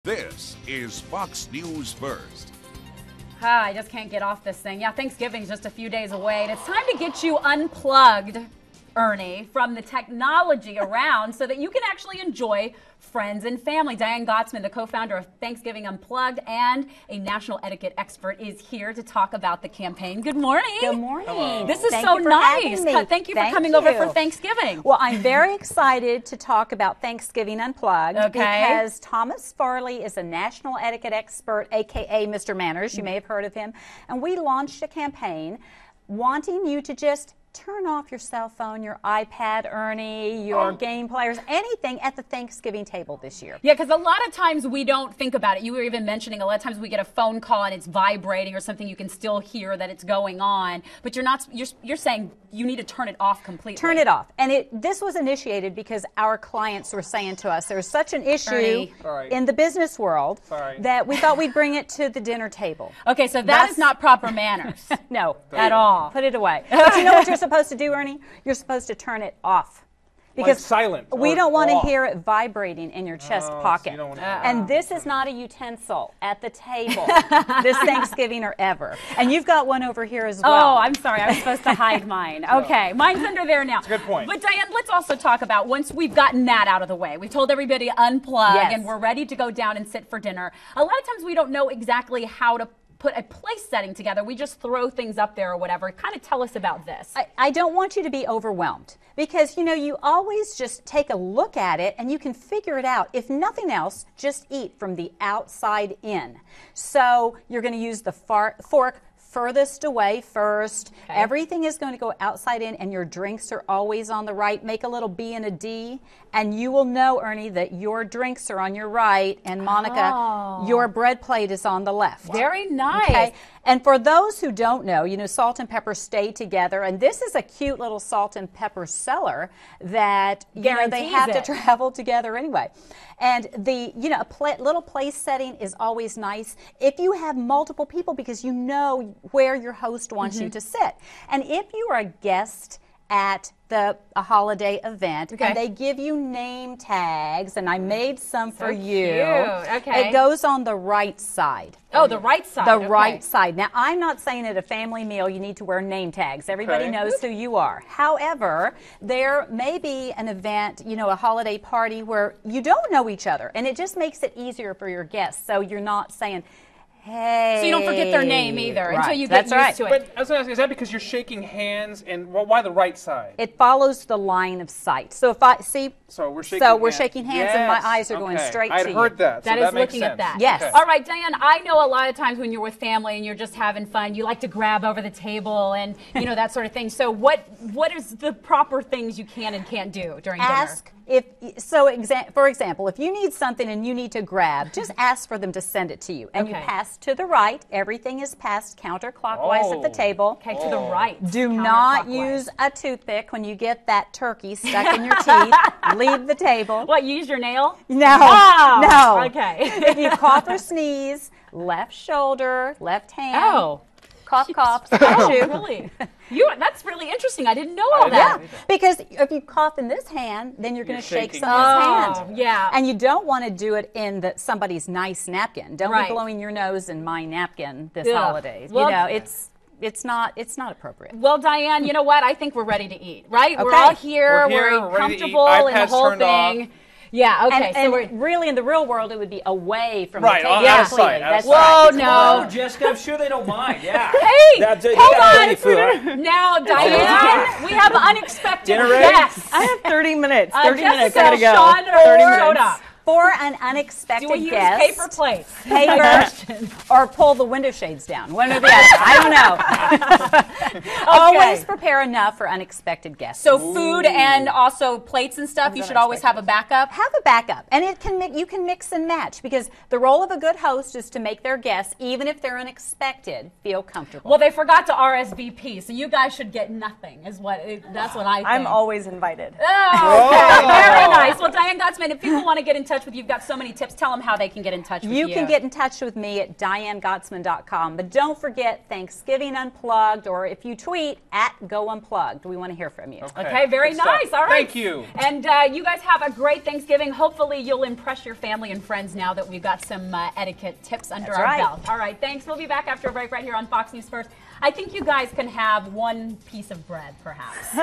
This is Fox News First. I just can't get off this thing. Yeah, Thanksgiving's just a few days away, and it's time to get you unplugged, Ernie, from the technology around so that you can actually enjoy friends and family. Diane Gottsman, the co-founder of Thanksgiving Unplugged and a national etiquette expert, is here to talk about the campaign. Good morning. Good morning. Hello. This is so nice. Thank you for coming over for Thanksgiving. Well, I'm very excited to talk about Thanksgiving Unplugged because Thomas Farley is a national etiquette expert, aka Mr. Manners. You may have heard of him. And we launched a campaign wanting you to just turn off your cell phone, your iPad, Ernie, your game players, anything at the Thanksgiving table this year. Yeah, because a lot of times we don't think about it. You were even mentioning a lot of times we get a phone call and it's vibrating or something. You can still hear that it's going on, but you're not. You're saying you need to turn it off completely. Turn it off. And this was initiated because our clients were saying to us there's such an issue in the business world that we thought we'd bring it to the dinner table. Okay, so that is not proper manners. No, at all. Put it away. But you know what you're supposed to do, Ernie? You're supposed to turn it off. Because like silent. We don't want to hear it vibrating in your chest pocket. So and this is not a utensil at the table this Thanksgiving or ever. And you've got one over here as well. Oh, I'm sorry. I was supposed to hide mine. Okay. Mine's under there now. That's a good point. But Diane, let's also talk about once we've gotten that out of the way. We've told everybody to unplug and we're ready to go down and sit for dinner. A lot of times we don't know exactly how to put a place setting together. We just throw things up there or whatever. Kind of tell us about this. I don't want you to be overwhelmed because, you know, you always just take a look at it and you can figure it out. If nothing else, just eat from the outside in. So you're going to use the fork furthest away first. Everything is going to go outside in and your drinks are always on the right. Make a little B and a D and you will know, Ernie, that your drinks are on your right and Monica, your bread plate is on the left. Very nice. Okay? And for those who don't know, you know, salt and pepper stay together, and this is a cute little salt and pepper cellar that they have to travel together anyway. And the little place setting is always nice if you have multiple people because you know where your host wants you to sit. And if you are a guest at a holiday event and they give you name tags, and I made some for you. It goes on the right side. Oh, the right side. The right side. Now, I'm not saying at a family meal you need to wear name tags. Everybody knows who you are. However, there may be an event, you know, a holiday party where you don't know each other, and it just makes it easier for your guests. So you're not saying, hey. So you don't forget their name either until you get used to it. But I was going to ask, is that because you're shaking hands, and why the right side? It follows the line of sight. So if I see, so we're shaking hands, and my eyes are going straight to you. I'd heard that. So that is makes looking sense. at that. Yes. All right, Diane. I know a lot of times when you're with family and you're just having fun, you like to grab over the table and that sort of thing. So what is the proper things you can and can't do during dinner? For example, if you need something and you need to grab, just ask for them to send it to you. And you pass to the right. Everything is passed counterclockwise at the table. Okay, to the right. Do not use a toothpick when you get that turkey stuck in your teeth. Leave the table. What, you use your nail? No. Oh, no. Okay. If you cough or sneeze, left shoulder, left hand. Oh. Cough, cough. Oh, really? That's really interesting. I didn't know all that. Yeah, because if you cough in this hand, then you're going to shake someone's hand. Yeah. And you don't want to do it in somebody's nice napkin. Don't be blowing your nose in my napkin this holidays. Well, it's not appropriate. Well, Diane, you know what? I think we're ready to eat, right? Okay. We're all here. We're comfortable in the whole thing. Off. Yeah, okay. And we're really in the real world, it would be away from the table. That's Whoa, no. Oh, Jessica, I'm sure they don't mind. Yeah. Hey, hold on. Food. Now, Diane, we have unexpected guests. I have 30 minutes. 30 minutes. I Jessica, gotta go. Sean, 30 showed minutes. up. For an unexpected Do we use guest, paper plates? Paper, or pull the window shades down. One or the other. I don't know. Always prepare enough for unexpected guests. So food and also plates and stuff. You should always have a backup. Have a backup, and you can mix and match because the role of a good host is to make their guests, even if they're unexpected, feel comfortable. Well, they forgot to RSVP, so you guys should get nothing. That's what I think. I'm always invited. Oh, okay. Very nice. Well, Diane Gottsman, if people want to get in touch touch with you? You've got so many tips. Tell them how they can get in touch with you. You can get in touch with me at DianeGotsman.com. But don't forget Thanksgiving Unplugged, or if you tweet at Go Unplugged. We want to hear from you. Okay, very Good nice. stuff. All right. Thank you. And you guys have a great Thanksgiving. Hopefully you'll impress your family and friends now that we've got some etiquette tips under our belt. All right, thanks. We'll be back after a break right here on Fox News First. I think you guys can have one piece of bread, perhaps.